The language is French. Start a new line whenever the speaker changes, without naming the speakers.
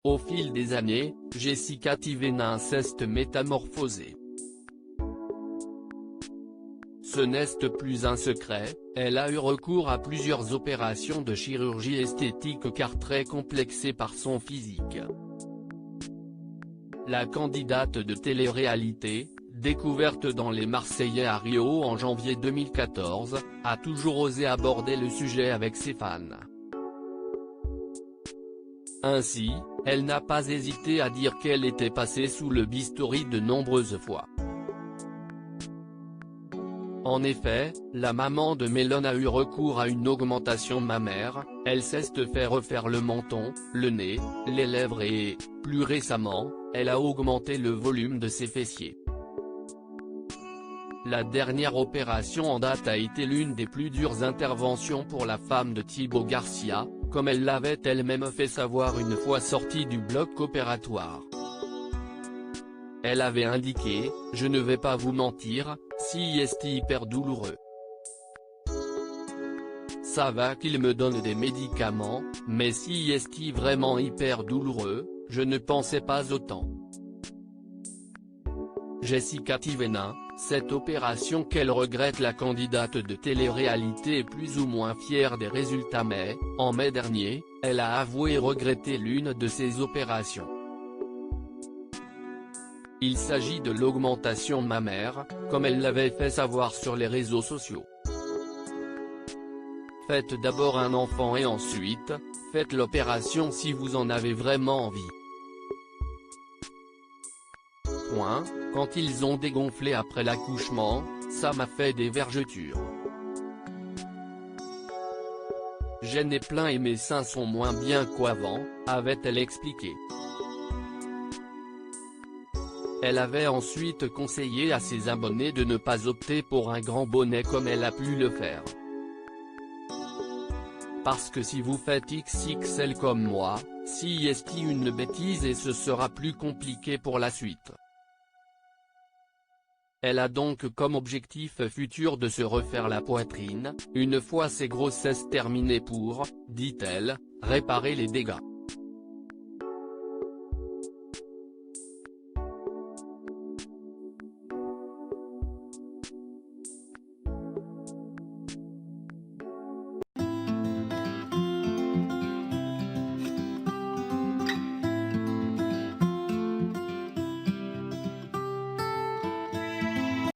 Au fil des années, Jessica Tivenin s'est métamorphosée. Ce n'est plus un secret, elle a eu recours à plusieurs opérations de chirurgie esthétique car très complexée par son physique. La candidate de télé-réalité, découverte dans Les Marseillais à Rio en janvier 2014, a toujours osé aborder le sujet avec ses fans. Ainsi, elle n'a pas hésité à dire qu'elle était passée sous le bistouri de nombreuses fois. En effet, la maman de Mélone a eu recours à une augmentation mammaire, elle s'est fait refaire le menton, le nez, les lèvres et, plus récemment, elle a augmenté le volume de ses fessiers. La dernière opération en date a été l'une des plus dures interventions pour la femme de Thibaut Garcia, comme elle l'avait elle-même fait savoir une fois sortie du bloc opératoire. Elle avait indiqué « Je ne vais pas vous mentir, c'est hyper douloureux. Ça va qu'il me donne des médicaments, mais c'est vraiment hyper douloureux, je ne pensais pas autant. » Jessica Tivenin, cette opération qu'elle regrette, la candidate de télé-réalité est plus ou moins fière des résultats mais, en mai dernier, elle a avoué regretter l'une de ses opérations. Il s'agit de l'augmentation mammaire, comme elle l'avait fait savoir sur les réseaux sociaux. Faites d'abord un enfant et ensuite, faites l'opération si vous en avez vraiment envie. Quand ils ont dégonflé après l'accouchement, ça m'a fait des vergetures. J'ai nez plein et mes seins sont moins bien qu'avant, avait-elle expliqué. Elle avait ensuite conseillé à ses abonnés de ne pas opter pour un grand bonnet comme elle a pu le faire. Parce que si vous faites XXL comme moi, c'est une bêtise et ce sera plus compliqué pour la suite. Elle a donc comme objectif futur de se refaire la poitrine, une fois ses grossesses terminées pour, dit-elle, réparer les dégâts.